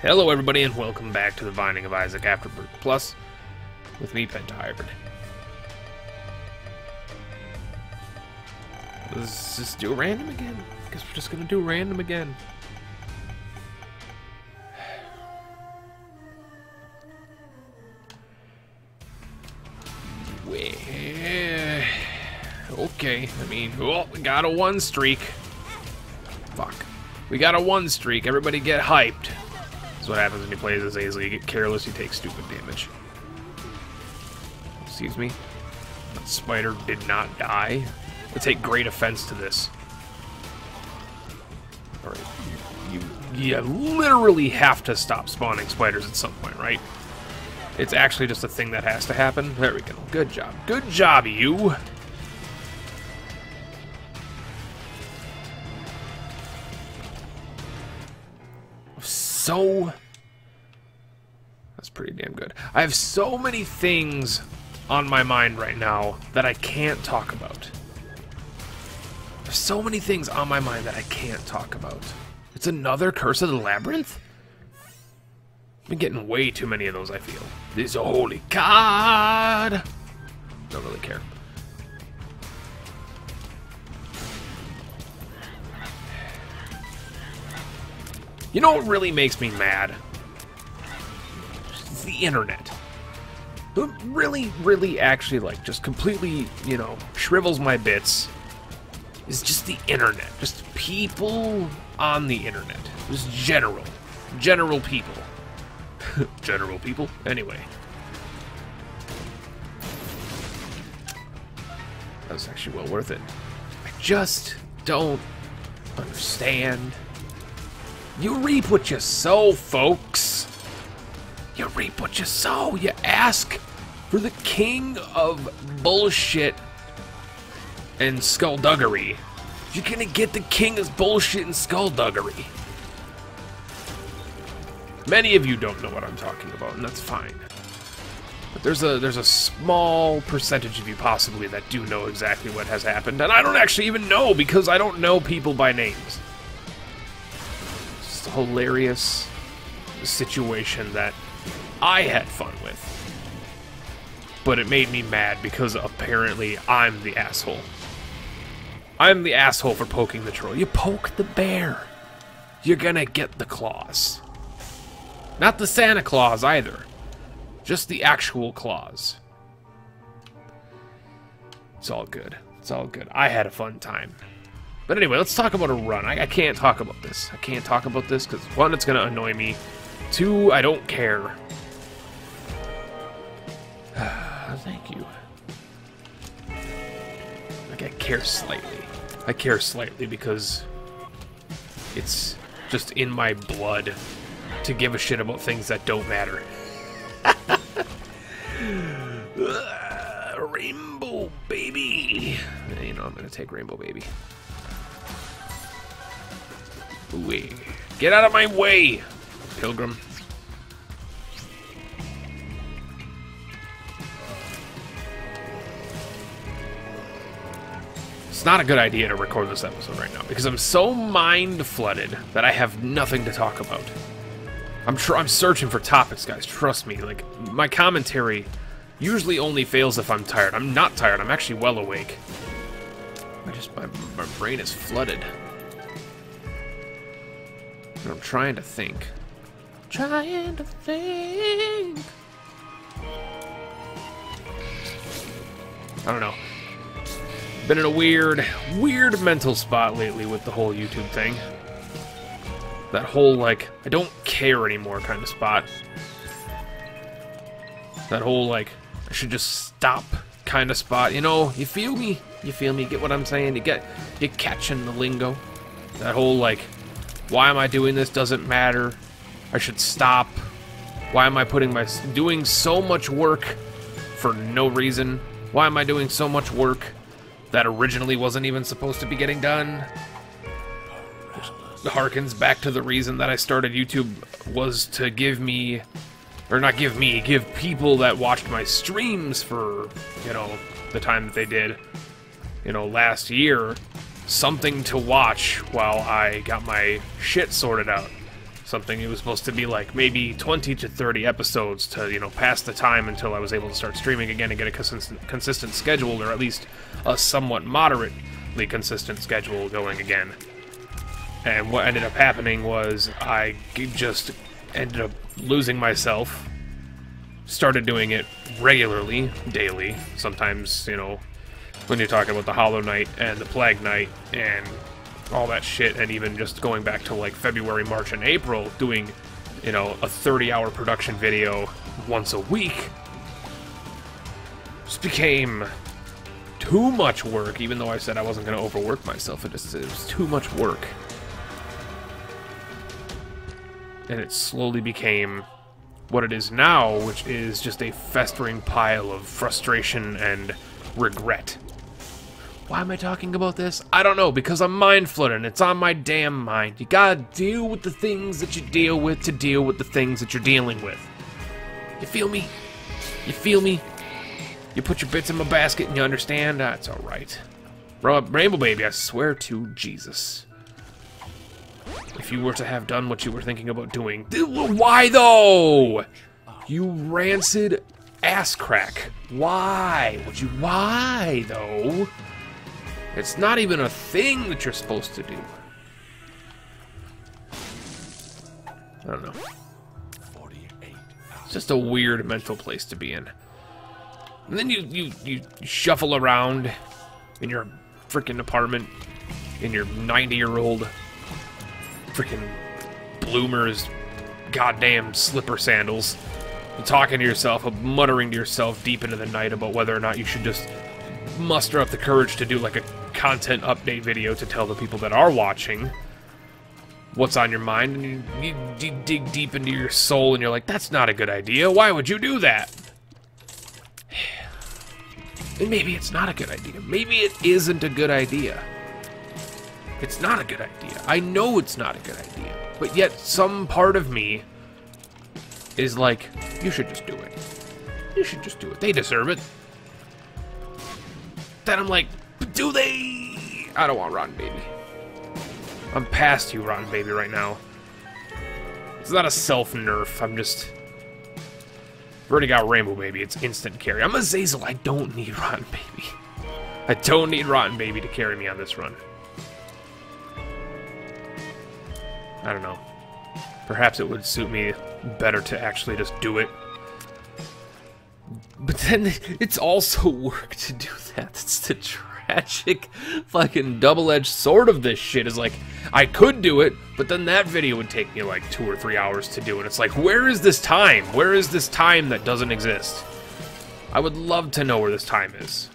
Hello everybody and welcome back to the Binding of Isaac Afterbirth Plus with me, Pentahybrid. Let's just do a random again. Guess we're just gonna do random again. Okay, I mean, oh, we got a one streak. Fuck. We got a one streak. Everybody get hyped. That's what happens when you play as Azazel. You get careless, you take stupid damage. Excuse me? That spider did not die. I take great offense to this. Alright, you literally have to stop spawning spiders at some point, right? It's actually just a thing that has to happen. There we go. Good job. Good job, you! That's pretty damn good. I have so many things on my mind right now that I can't talk about. There's so many things on my mind that I can't talk about. It's another Curse of the Labyrinth? I've been getting way too many of those, I feel. This holy god! Don't really care. You know what really makes me mad? It's the internet. What really actually, like, just completely, you know, shrivels my bits is just the internet. Just people on the internet. Just general people. General people? Anyway. That was actually well worth it. I just don't understand. You reap what you sow, folks. You reap what you sow. You ask for the king of bullshit and skullduggery. You're gonna get the king of bullshit and skullduggery. Many of you don't know what I'm talking about, and that's fine. But there's a small percentage of you possibly that do know exactly what has happened, and I don't actually even know because I don't know people by names. It's a hilarious situation that I had fun with. But it made me mad because apparently I'm the asshole. I'm the asshole for poking the troll. You poke the bear, you're gonna get the claws. Not the Santa Claus either. Just the actual claws. It's all good. It's all good. I had a fun time. But anyway, let's talk about a run. I can't talk about this. I can't talk about this because, one, it's going to annoy me. Two, I don't care. Thank you. Like, I care slightly. I care slightly because it's just in my blood to give a shit about things that don't matter. Rainbow baby. You know, I'm going to take Rainbow baby. Ooh, get out of my way, Pilgrim. It's not a good idea to record this episode right now because I'm so mind flooded that I have nothing to talk about. I'm searching for topics, guys. Trust me. Like, my commentary usually only fails if I'm tired. I'm not tired. I'm actually well awake. My brain is flooded. I'm trying to think. Trying to think. I don't know. Been in a weird mental spot lately with the whole YouTube thing. That whole, like, I don't care anymore kind of spot. That whole, like, I should just stop kind of spot. You know, you feel me? You feel me? Get what I'm saying? You're catching the lingo. That whole, like, why am I doing this? Doesn't matter. I should stop. Why am I doing so much work for no reason? Why am I doing so much work that originally wasn't even supposed to be getting done? Harkens back to the reason that I started YouTube was to give people that watched my streams for, you know, the time that they did, you know, last year, something to watch while I got my shit sorted out. something. It was supposed to be like maybe 20 to 30 episodes to, you know, pass the time until I was able to start streaming again and get a consistent schedule, or at least a somewhat moderately consistent schedule going again. And what ended up happening was I just ended up losing myself, started doing it regularly, daily, sometimes, you know, when you're talking about the Hollow Knight and the Plague Knight and all that shit, and even just going back to like February, March, and April, doing, you know, a 30-hour production video once a week, just became too much work. Even though I said I wasn't going to overwork myself, it was too much work. And it slowly became what it is now, which is just a festering pile of frustration and regret. Why am I talking about this? I don't know, because I'm mind flooding. It's on my damn mind. You gotta deal with the things that you deal with to deal with the things that you're dealing with. You feel me? You feel me? You put your bits in my basket and you understand? That's alright. Rainbow Baby, I swear to Jesus. If you were to have done what you were thinking about doing... Why, though? You rancid ass crack. Why? Would you... Why, though? It's not even a thing that you're supposed to do. I don't know. It's just a weird mental place to be in. And then you shuffle around in your freaking apartment in your 90-year-old freaking bloomers goddamn slipper sandals, talking to yourself, muttering to yourself deep into the night about whether or not you should just muster up the courage to do like a content update video to tell the people that are watching what's on your mind, and you dig deep into your soul and you're like, that's not a good idea. Why would you do that? And maybe it's not a good idea. Maybe it isn't a good idea. It's not a good idea. I know it's not a good idea. But yet some part of me is like, you should just do it. You should just do it. They deserve it. Then I'm like, do they? I don't want Rotten Baby. I'm past you, Rotten Baby, right now. It's not a self-nerf. I'm just... I've already got Rainbow Baby. It's instant carry. I'm a Zazel. I don't need Rotten Baby. I don't need Rotten Baby to carry me on this run. I don't know. Perhaps it would suit me better to actually just do it. But then it's also work to do that. It's the tragic fucking double-edged sword of this shit. Is like, I could do it, but then that video would take me like 2 or 3 hours to do it. It's like, where is this time? Where is this time that doesn't exist? I would love to know where this time is.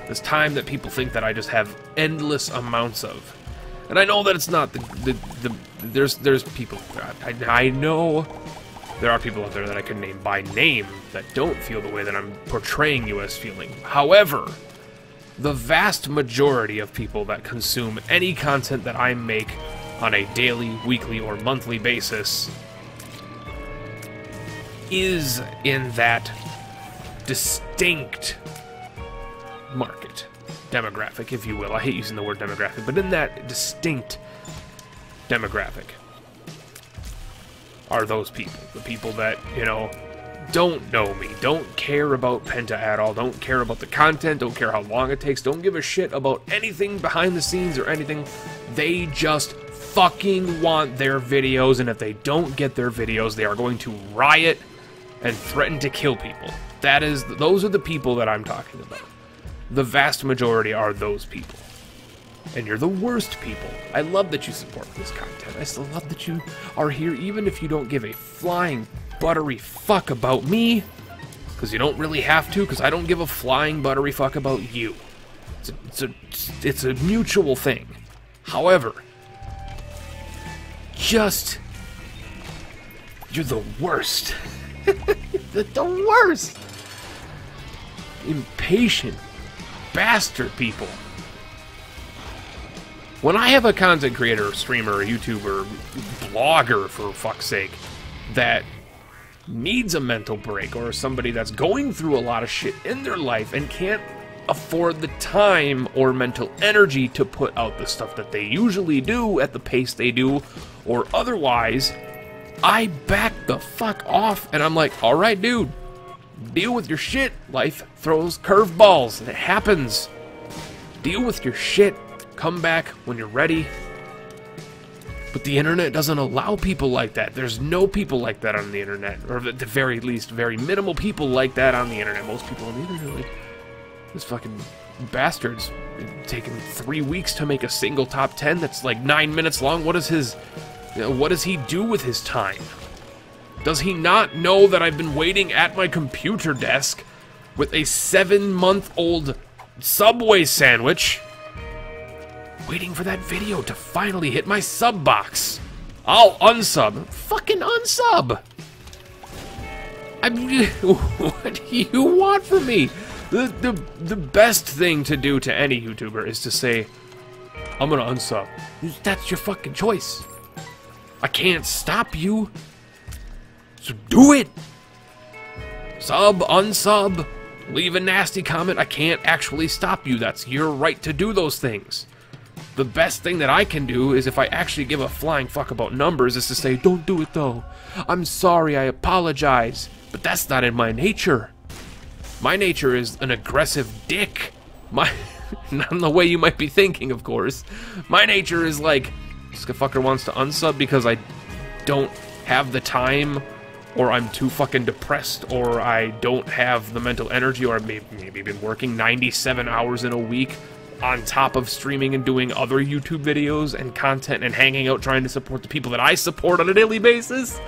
This time that people think that I just have endless amounts of. And I know that it's not there's people, I know there are people out there that I can name by name that don't feel the way that I'm portraying you as feeling. However, the vast majority of people that consume any content that I make on a daily, weekly, or monthly basis is in that distinct market. Demographic, if you will. I hate using the word demographic, but in that distinct demographic are those people. The people that, you know, don't know me, don't care about Penta at all, don't care about the content, don't care how long it takes, don't give a shit about anything behind the scenes or anything. They just fucking want their videos, and if they don't get their videos, they are going to riot and threaten to kill people. Those are the people that I'm talking about. The vast majority are those people. And you're the worst people. I love that you support this content. I still love that you are here, even if you don't give a flying buttery fuck about me. Because you don't really have to, because I don't give a flying buttery fuck about you. It's a mutual thing. However, you're the worst. The worst. Impatient bastard people. When I have a content creator, streamer, YouTuber, blogger, for fuck's sake, that needs a mental break, or somebody that's going through a lot of shit in their life and can't afford the time or mental energy to put out the stuff that they usually do at the pace they do, or otherwise, I back the fuck off and I'm like, alright dude, deal with your shit. Life throws curveballs and it happens. Deal with your shit. Come back when you're ready. But the internet doesn't allow people like that. There's no people like that on the internet. Or at the very least, very minimal people like that on the internet. Most people on the internet are like, this fucking bastard's taking 3 weeks to make a single top 10 that's like 9 minutes long. What is his... what does he do with his time? Does he not know that I've been waiting at my computer desk with a 7-month-old Subway sandwich, waiting for that video to finally hit my sub box? I'll unsub. Fucking unsub! I mean, what do you want from me? The best thing to do to any YouTuber is to say, I'm gonna unsub. That's your fucking choice. I can't stop you. So do it! Sub, unsub, leave a nasty comment. I can't actually stop you. That's your right to do those things. The best thing that I can do is, if I actually give a flying fuck about numbers, is to say, don't do it though. I'm sorry, I apologize. But that's not in my nature. My nature is an aggressive dick. Not in the way you might be thinking, of course. My nature is like, this fucker wants to unsub because I don't have the time, or I'm too fucking depressed, or I don't have the mental energy, or I've maybe been working 97 hours in a week on top of streaming and doing other YouTube videos and content and hanging out trying to support the people that I support on a daily basis.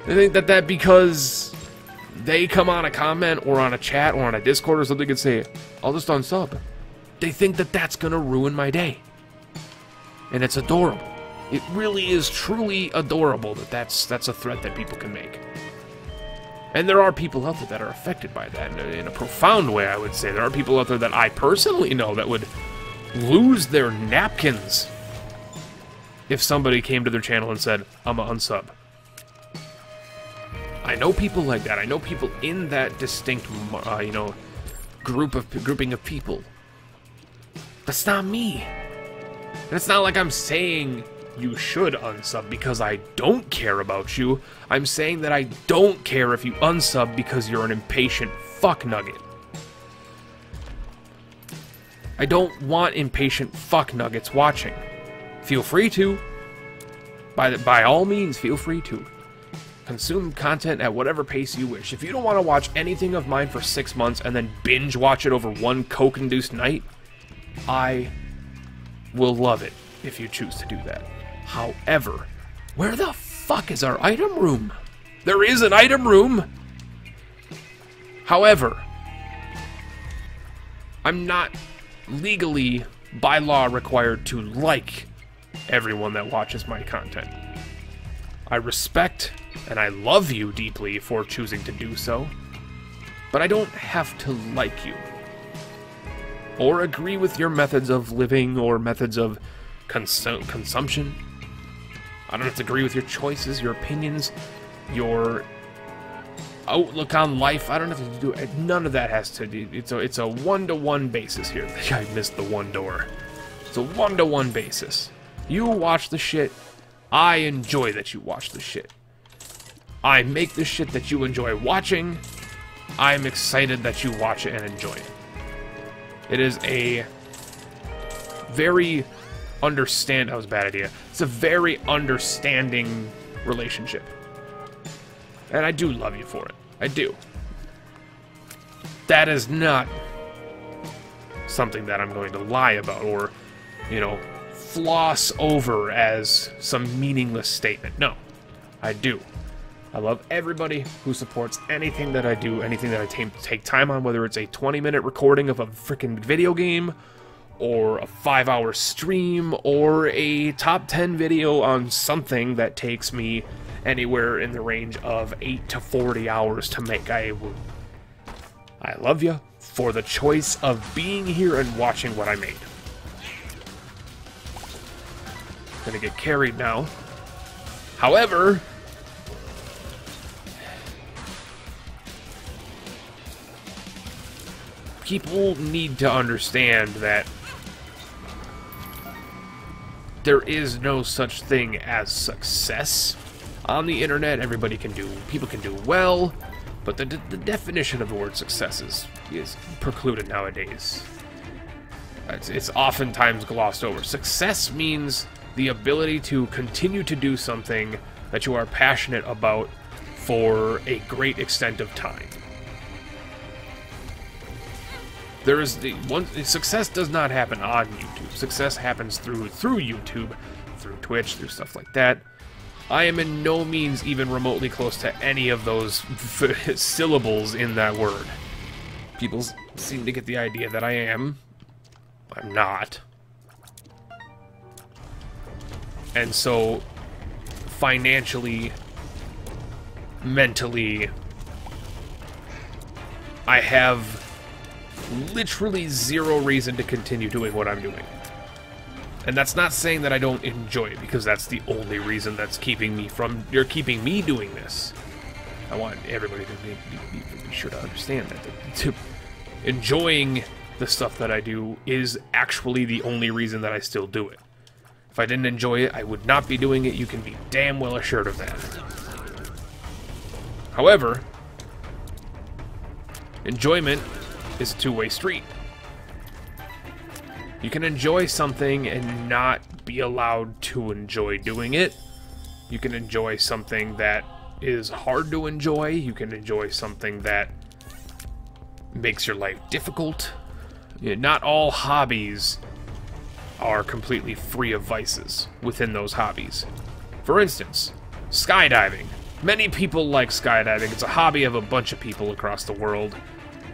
I think that because they come on a comment or on a chat or on a Discord or something and say, I'll just unsub, they think that that's gonna ruin my day. And it's adorable. It really is truly adorable that that's a threat that people can make. And there are people out there that are affected by that in a profound way, I would say. There are people out there that I personally know that would lose their napkins if somebody came to their channel and said, I'm a unsub. I know people like that. I know people in that distinct, grouping of people. That's not me. And it's not like I'm saying you should unsub because I don't care about you. I'm saying that I don't care if you unsub because you're an impatient fuck nugget. I don't want impatient fuck nuggets watching. Feel free to. By all means, feel free to. Consume content at whatever pace you wish. If you don't want to watch anything of mine for 6 months and then binge watch it over one coke-induced night, I will love it if you choose to do that. However, where the fuck is our item room? There is an item room! However, I'm not legally, by law, required to like everyone that watches my content. I respect and I love you deeply for choosing to do so, but I don't have to like you. Or agree with your methods of living or methods of consumption. I don't have to agree with your choices, your opinions, your outlook on life. I don't have to do it. None of that has to do. It's a one-to-one basis here. I missed the one door. It's a one-to-one basis. You watch the shit. I enjoy that you watch the shit. I make the shit that you enjoy watching. I'm excited that you watch it and enjoy it. It is a very that was a bad idea. It's a very understanding relationship. And I do love you for it. I do. That is not something that I'm going to lie about or, floss over as some meaningless statement. No, I do. I love everybody who supports anything that I do, anything that I take time on, whether it's a 20-minute recording of a freaking video game, or a 5-hour stream, or a top 10 video on something that takes me anywhere in the range of 8 to 40 hours to make. I love you for the choice of being here and watching what I made. Gonna get carried now. However, people need to understand that there is no such thing as success on the internet. People can do well, but the definition of the word success is precluded nowadays. It's oftentimes glossed over. Success means the ability to continue to do something that you are passionate about for a great extent of time. Success does not happen on YouTube. Success happens through YouTube, through Twitch, through stuff like that. I am in no means even remotely close to any of those syllables in that word. People seem to get the idea that I am. I'm not. And so, financially, mentally, I have literally zero reason to continue doing what I'm doing. And that's not saying that I don't enjoy it, because that's the only reason that's keeping me doing this. I want everybody to be sure to understand that. Enjoying the stuff that I do is actually the only reason that I still do it. If I didn't enjoy it, I would not be doing it. You can be damn well assured of that. However, enjoyment is a two-way street. You can enjoy something and not be allowed to enjoy doing it. You can enjoy something that is hard to enjoy. You can enjoy something that makes your life difficult. Not all hobbies are completely free of vices within those hobbies. For instance, skydiving. Many people like skydiving. It's a hobby of a bunch of people across the world.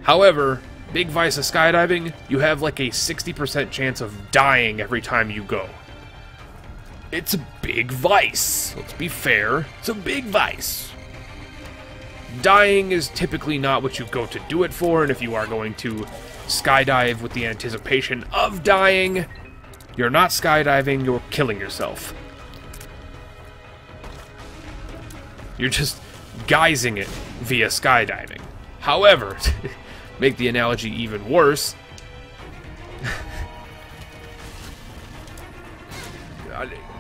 However, big vice of skydiving, you have like a 60% chance of dying every time you go. It's a big vice. Let's be fair. It's a big vice. Dying is typically not what you go to do it for, and if you are going to skydive with the anticipation of dying, you're not skydiving, you're killing yourself. You're just guising it via skydiving. However, make the analogy even worse,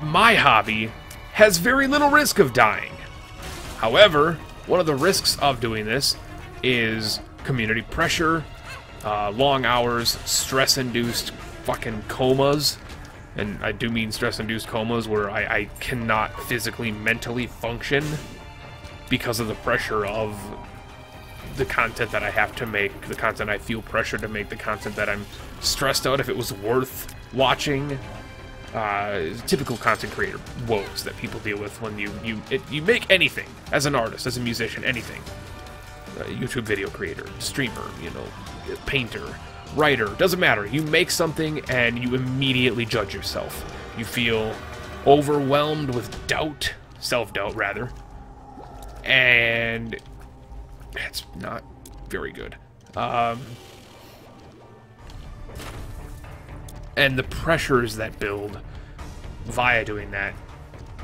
my hobby has very little risk of dying. However, one of the risks of doing this is community pressure, long hours, stress-induced fucking comas. And I do mean stress-induced comas where I cannot physically, mentally function because of the pressure of the content that I have to make, the content I feel pressure to make, the content that I'm stressed out if it was worth watching. Typical content creator woes that people deal with when you make anything, as an artist, as a musician, anything. YouTube video creator, streamer, painter, writer, doesn't matter. You make something and you immediately judge yourself. You feel overwhelmed with doubt, self-doubt rather, and it's not very good. And the pressures that build via doing that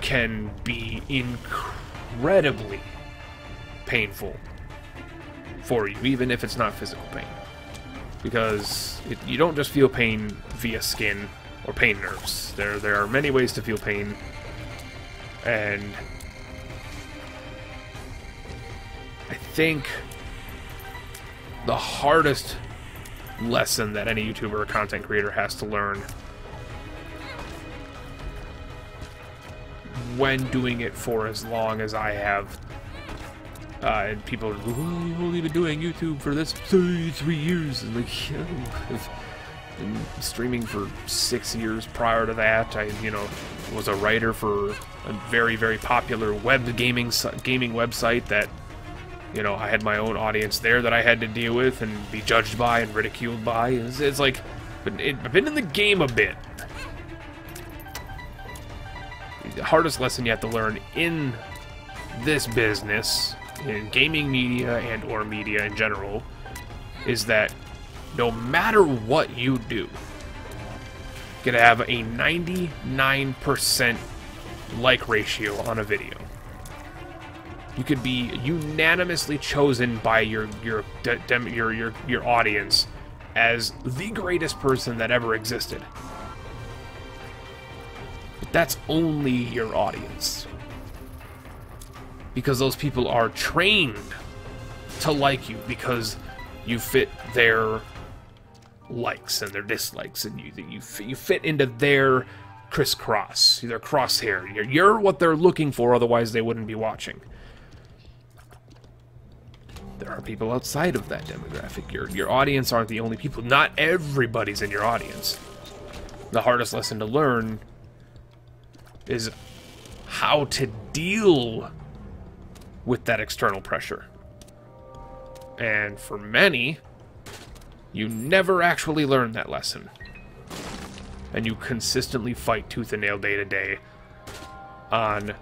can be incredibly painful for you, even if it's not physical pain. Because you don't just feel pain via skin or pain nerves. There are many ways to feel pain, and I think the hardest lesson that any YouTuber or content creator has to learn when doing it for as long as I have, and people are like, well, you've only been doing YouTube for this 33 years. And like, I've been streaming for 6 years prior to that. I, was a writer for a very, very popular gaming website that, I had my own audience there that I had to deal with and be judged by and ridiculed by. It's like, I've been in the game a bit. The hardest lesson you have to learn in this business, in gaming media and or media in general, is that no matter what you do, you're gonna have a 99% like ratio on a video. You could be unanimously chosen by your audience as the greatest person that ever existed. But that's only your audience. Because those people are trained to like you because you fit their likes and their dislikes, and you fit into their crisscross, their crosshair. You're what they're looking for, otherwise they wouldn't be watching. There are people outside of that demographic. Your audience aren't the only people. Not everybody's in your audience. The hardest lesson to learn is how to deal with that external pressure. And for many, you never actually learn that lesson. And you consistently fight tooth and nail day to day on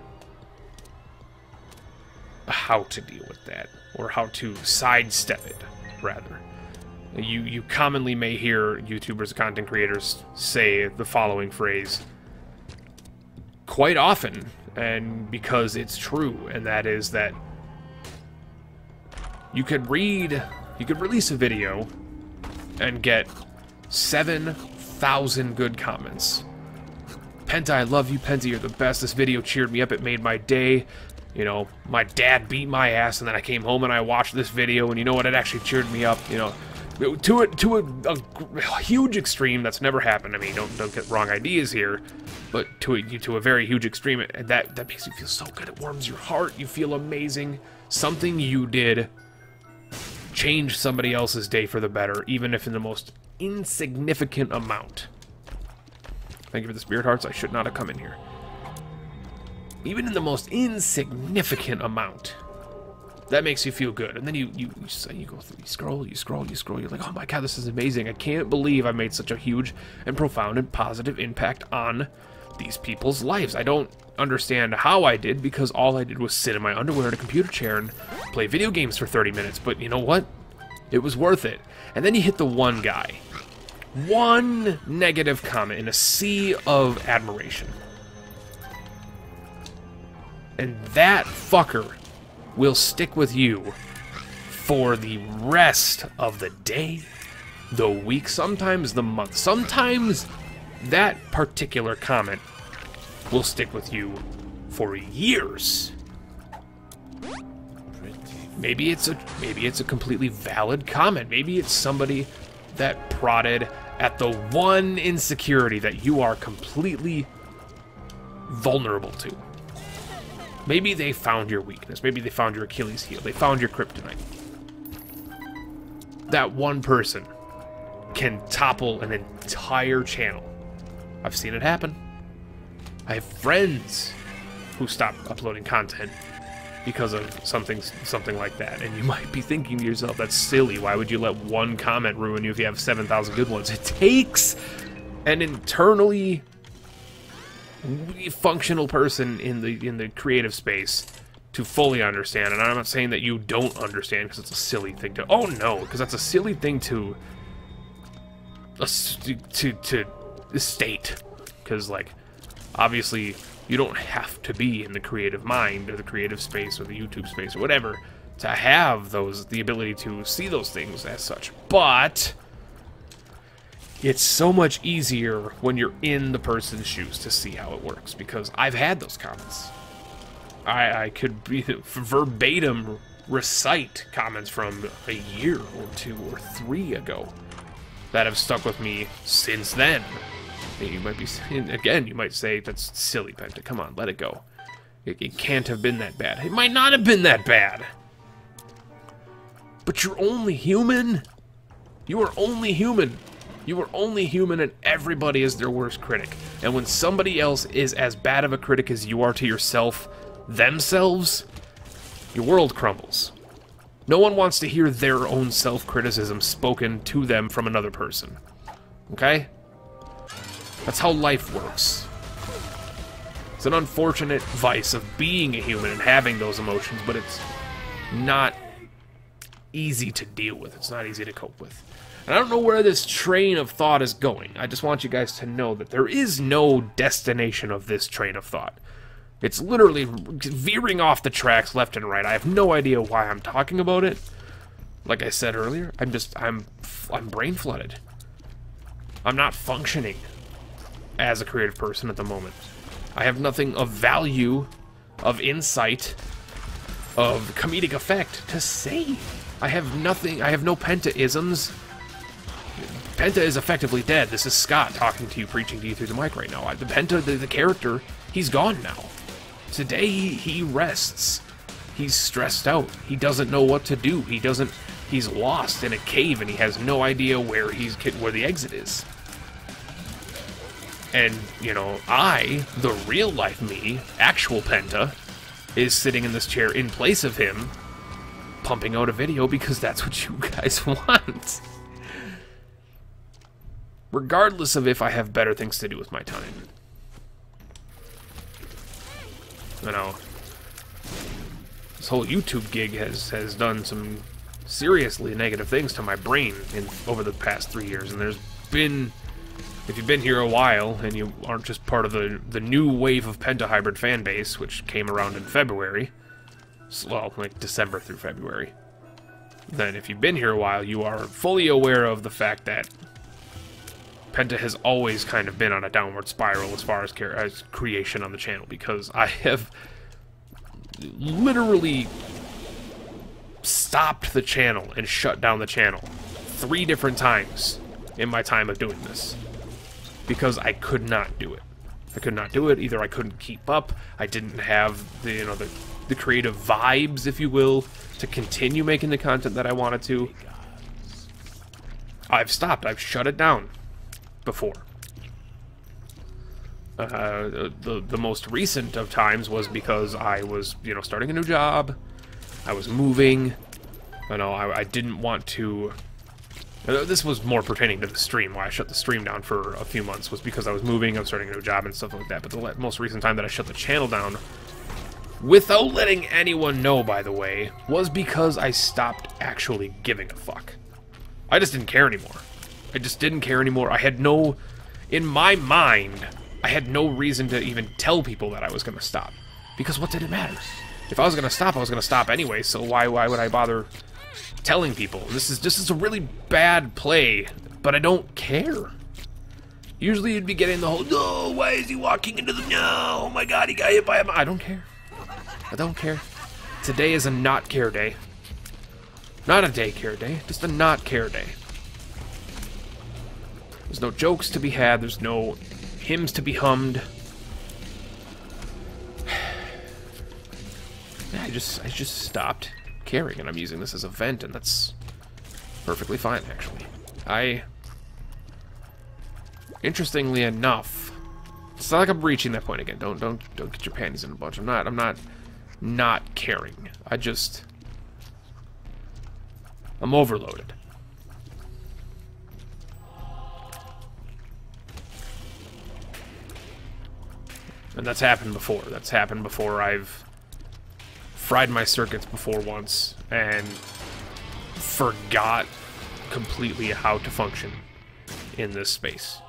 how to deal with that, or how to sidestep it, rather. You commonly may hear YouTubers, content creators say the following phrase quite often, and because it's true, and that is that you could release a video and get 7,000 good comments. Penta, I love you. Penta, you're the best. This video cheered me up. It made my day. You know, my dad beat my ass, and then I came home and I watched this video, and you know what? It actually cheered me up. You know, to a huge extreme that's never happened to me. Don't get wrong ideas here, but to a very huge extreme, that makes you feel so good. It warms your heart. You feel amazing. Something you did changed somebody else's day for the better, even if in the most insignificant amount. Thank you for the spirit hearts. I should not have come in here. Even in the most insignificant amount, that makes you feel good. And then you go through, you scroll. You're like, oh my god, this is amazing. I can't believe I made such a huge and profound and positive impact on these people's lives. I don't understand how I did, because all I did was sit in my underwear in a computer chair and play video games for 30 minutes. But you know what? It was worth it. And then you hit the one guy. One negative comment in a sea of admiration. And that fucker will stick with you for the rest of the day, the week, sometimes the month. Sometimes that particular comment will stick with you for years. Maybe it's a completely valid comment. Maybe it's somebody that prodded at the one insecurity that you are completely vulnerable to. Maybe they found your weakness. Maybe they found your Achilles heel. They found your kryptonite. That one person can topple an entire channel. I've seen it happen. I have friends who stopped uploading content because of something like that. And you might be thinking to yourself, that's silly. Why would you let one comment ruin you if you have 7,000 good ones? It takes an internally functional person in the creative space to fully understand. And I'm not saying that you don't understand because it's a silly thing to... Oh no, because that's a silly thing to state. Because, like, obviously you don't have to be in the creative mind or the creative space or the YouTube space or whatever to have the ability to see those things as such. But it's so much easier when you're in the person's shoes to see how it works, because I've had those comments. I could verbatim recite comments from a year or 2 or 3 ago that have stuck with me since then. And you might be, again, you might say, that's silly, Penta. Come on, let it go. It can't have been that bad. It might not have been that bad. But you're only human. You are only human. You are only human, and everybody is their worst critic. And when somebody else is as bad of a critic as you are to yourself, themselves, your world crumbles. No one wants to hear their own self-criticism spoken to them from another person. Okay? That's how life works. It's an unfortunate vice of being a human and having those emotions, but it's not easy to deal with. It's not easy to cope with. And I don't know where this train of thought is going. I just want you guys to know that there is no destination of this train of thought. It's literally veering off the tracks left and right. I have no idea why I'm talking about it, Like I said earlier, I'm brain flooded. I'm not functioning as a creative person at the moment. I have nothing of value, of insight, of comedic effect to say. I have nothing. I have no Penta-isms. Penta is effectively dead. This is Scott talking to you, preaching to you through the mic right now. The Penta, the character, he's gone now. Today he rests. He's stressed out. He doesn't know what to do. He's lost in a cave and he has no idea where the exit is. And, you know, the real life me, actual Penta, is sitting in this chair in place of him, pumping out a video because that's what you guys want. Regardless of if I have better things to do with my time. You know, this whole YouTube gig has done some seriously negative things to my brain over the past 3 years, and there's been, if you've been here a while and you aren't just part of the new wave of Pentahybrid fan base, which came around in February, well, like December through February, then if you've been here a while, you are fully aware of the fact that Penta has always kind of been on a downward spiral as far as creation on the channel, because I have literally stopped the channel and shut down the channel 3 different times in my time of doing this, because I could not do it. I could not do it. Either I couldn't keep up, I didn't have the creative vibes, if you will, to continue making the content that I wanted to. I've stopped. I've shut it down before. The most recent of times was because I was, you know, starting a new job. I was moving. You know, I didn't want to. This was more pertaining to the stream. Why I shut the stream down for a few months was because I was moving, I was starting a new job and stuff like that. But the most recent time that I shut the channel down, without letting anyone know, by the way, was because I stopped actually giving a fuck. I just didn't care anymore. I just didn't care anymore. I had no, in my mind, I had no reason to even tell people that I was going to stop. Because what did it matter? If I was going to stop, I was going to stop anyway, so why would I bother telling people? This is a really bad play, but I don't care. Usually you'd be getting the whole, no, why is he walking into the, no, oh my god, he got hit by him. I don't care. I don't care. Today is a not care day. Not a day care day, just a not care day. There's no jokes to be had, there's no hymns to be hummed. I just stopped caring, and I'm using this as a vent, and that's perfectly fine, actually. Interestingly enough, it's not like I'm reaching that point again. Don't get your panties in a bunch. I'm not caring. I'm overloaded. And that's happened before. That's happened before. I've fried my circuits before once and forgot completely how to function in this space.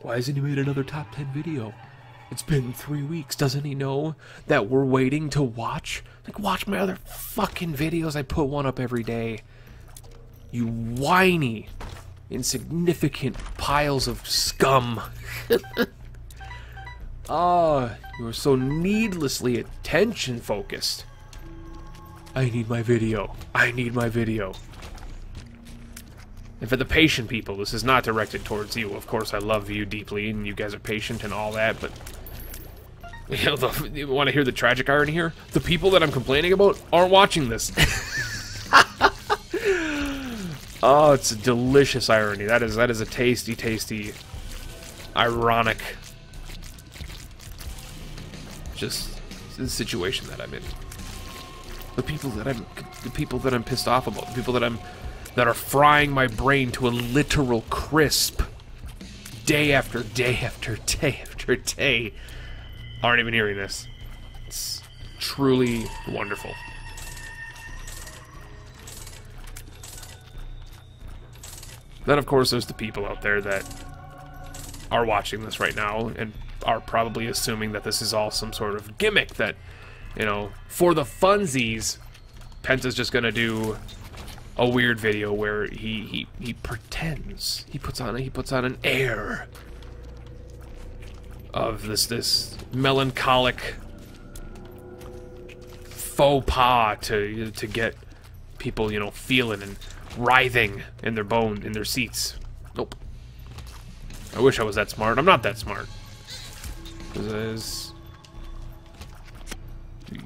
Why hasn't he made another top 10 video? It's been 3 weeks. Doesn't he know that we're waiting to watch? Like, watch my other fucking videos. I put one up every day. You whiny, insignificant piles of scum. Ah, you are so needlessly attention focused. I need my video. I need my video. And for the patient people, this is not directed towards you. Of course, I love you deeply, and you guys are patient and all that, but you know, you want to hear the tragic irony here? The people that I'm complaining about aren't watching this. Oh, it's a delicious irony. That is a tasty, tasty, ironic, just the situation that I'm in. The people that I'm pissed off about. The people that are frying my brain to a literal crisp, day after day after day after day, aren't even hearing this. It's truly wonderful. Then, of course, there's the people out there that are watching this right now and are probably assuming that this is all some sort of gimmick, that you know, for the funsies, Penta's just gonna do a weird video where he pretends, he puts on an air of this melancholic faux pas to get people, you know, feeling and writhing in their seats. Nope. I wish I was that smart. I'm not that smart.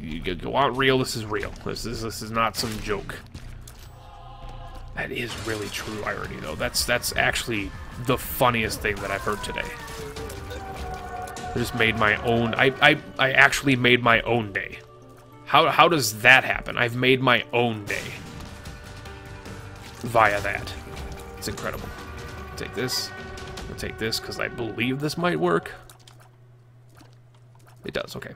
You want real? This is real. This is not some joke. That is really true irony, though. That's actually the funniest thing that I've heard today. I just made my own. I actually made my own day. How does that happen? I've made my own day via that. It's incredible. I'll take this. I'll take this because I believe this might work. It does. Okay.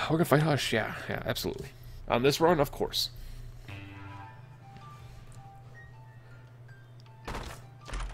We're gonna fight Hush. Yeah, absolutely. On this run, of course.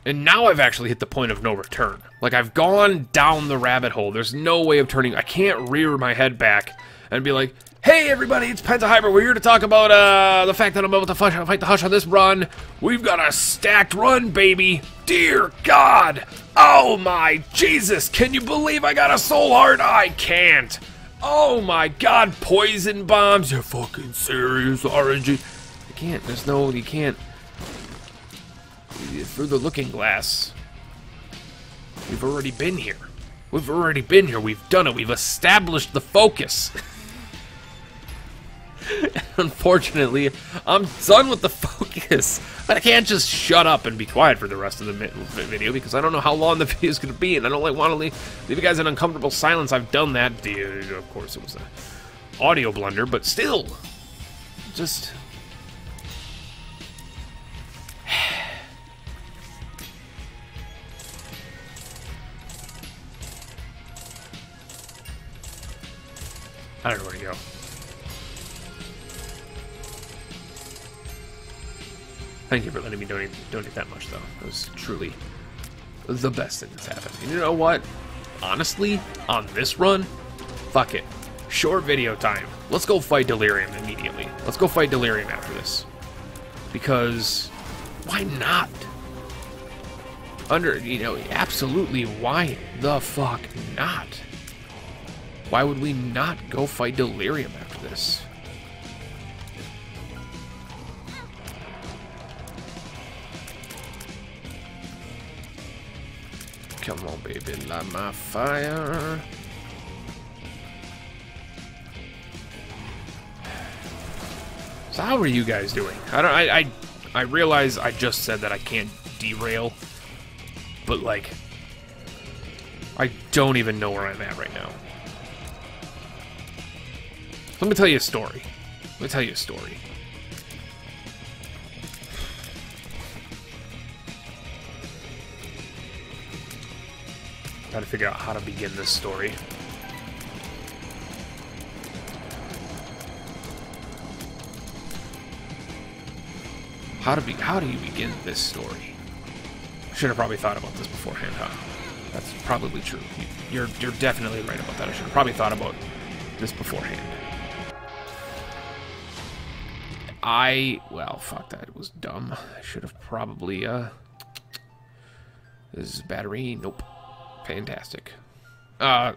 And now I've actually hit the point of no return. Like, I've gone down the rabbit hole. There's no way of turning. I can't rear my head back and be like, hey, everybody, it's Pentahyper. We're here to talk about the fact that I'm about to fight the Hush on this run. We've got a stacked run, baby. Dear God. Oh, my Jesus. Can you believe I got a soul heart? I can't. Oh, my God. Poison bombs. You're fucking serious, RNG. You can't. There's no... You can't... Through the looking glass. We've already been here. We've already been here. We've done it. We've established the focus. Unfortunately, I'm done with the focus. But I can't just shut up and be quiet for the rest of the video because I don't know how long the video is going to be, and I don't want to leave you guys in uncomfortable silence. I've done that. Of course, it was an audio blunder, but still, just... I don't know where to go. Thank you for letting me donate that much, though. It was truly the best thing that's happened. And you know what? Honestly, on this run, fuck it. Short video time. Let's go fight Delirium immediately. Let's go fight Delirium after this. Because, why not? Absolutely, why the fuck not? Why would we not go fight Delirium after this? Come on, baby, light my fire. So how are you guys doing? I realize I just said that I can't derail, but like, I don't even know where I'm at right now. Let me tell you a story. Gotta figure out how to begin this story. How do you begin this story? Should have probably thought about this beforehand, huh? That's probably true. You're definitely right about that. I should have probably thought about this beforehand. Well, fuck that. It was dumb. I should have probably, This is battery. Nope. Fantastic. I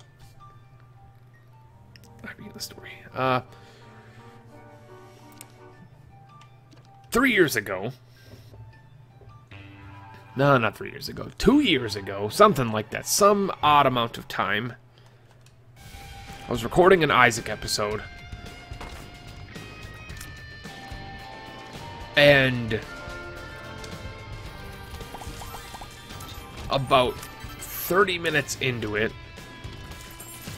begin the story. 3 years ago. No, not 3 years ago. 2 years ago. Something like that. Some odd amount of time. I was recording an Isaac episode. And about 30 minutes into it,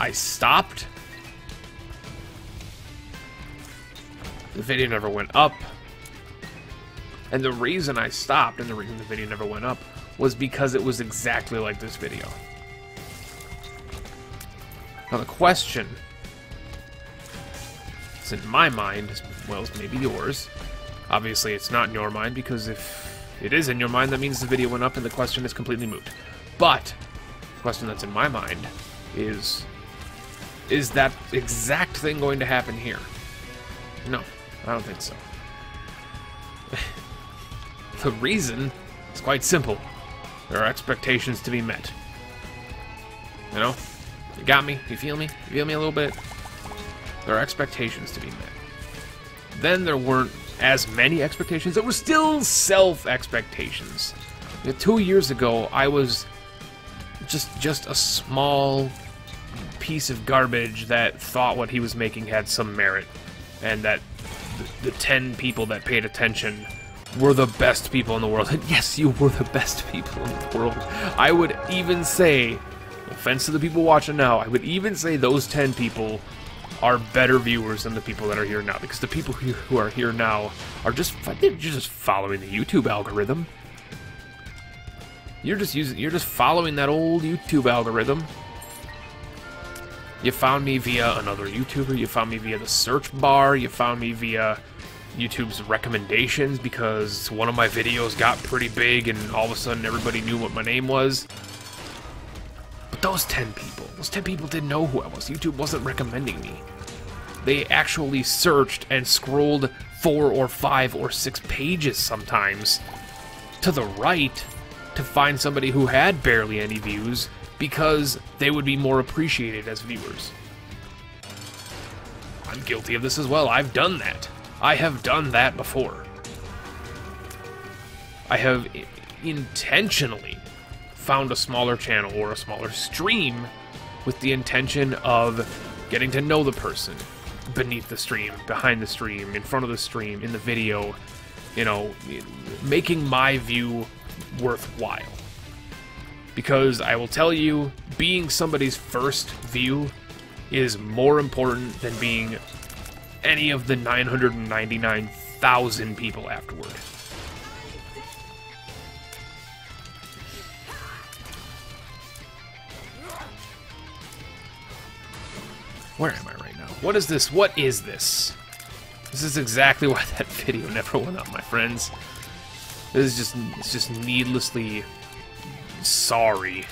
I stopped. The video never went up. And the reason I stopped and the reason the video never went up was because it was exactly like this video. Now the question, it's in my mind, as well as maybe yours. Obviously, it's not in your mind, because if it is in your mind, that means the video went up and the question is completely moot. But the question that's in my mind is Is that exact thing going to happen here? No, I don't think so. The reason is quite simple. There are expectations to be met. You know? You got me? You feel me? You feel me a little bit? There are expectations to be met. Then there weren't as many expectations. There were still self-expectations. 2 years ago, I was just a small piece of garbage that thought what he was making had some merit, and that the 10 people that paid attention were the best people in the world. And yes, you were the best people in the world. I would even say, no offense to the people watching now, I would even say those 10 people are better viewers than the people that are here now, because the people who are here now are just following the YouTube algorithm. You're just following that old YouTube algorithm. You found me via another YouTuber, you found me via the search bar, you found me via YouTube's recommendations because one of my videos got pretty big and all of a sudden everybody knew what my name was. But those 10 people didn't know who I was. YouTube wasn't recommending me. They actually searched and scrolled 4 or 5 or 6 pages sometimes to the right to find somebody who had barely any views because they would be more appreciated as viewers. I'm guilty of this as well. I've done that. I have done that before. I have intentionally found a smaller channel or a smaller stream with the intention of getting to know the person beneath the stream, behind the stream, in front of the stream, in the video, you know, making my view worthwhile. Because I will tell you, being somebody's first view is more important than being any of the 999,000 people afterward. Where am I right now? What is this? What is this? This is exactly why that video never went up, my friends. This is just needlessly sorry.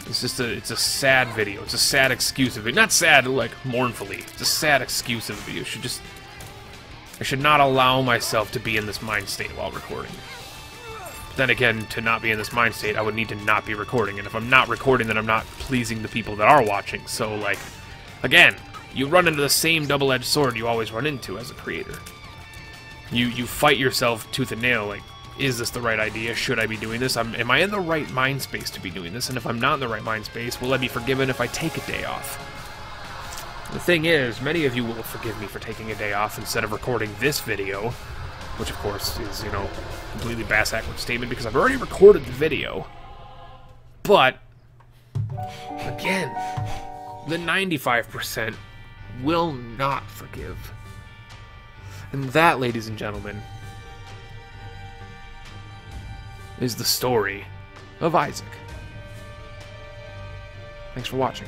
It's a sad video. It's a sad excuse of it. Not sad like mournfully. It's a sad excuse of a video. I should not allow myself to be in this mind state while recording. Then again, to not be in this mind state, I would need to not be recording. And if I'm not recording, then I'm not pleasing the people that are watching. So, like, again, you run into the same double-edged sword you always run into as a creator. You fight yourself tooth and nail, like, is this the right idea? Should I be doing this? Am I in the right mind space to be doing this? And if I'm not in the right mind space, will I be forgiven if I take a day off? The thing is, many of you will forgive me for taking a day off instead of recording this video, which of course is, you know, completely bass-backward statement because I've already recorded the video. But, again, the 95% will not forgive. And that, ladies and gentlemen, is the story of Isaac. Thanks for watching.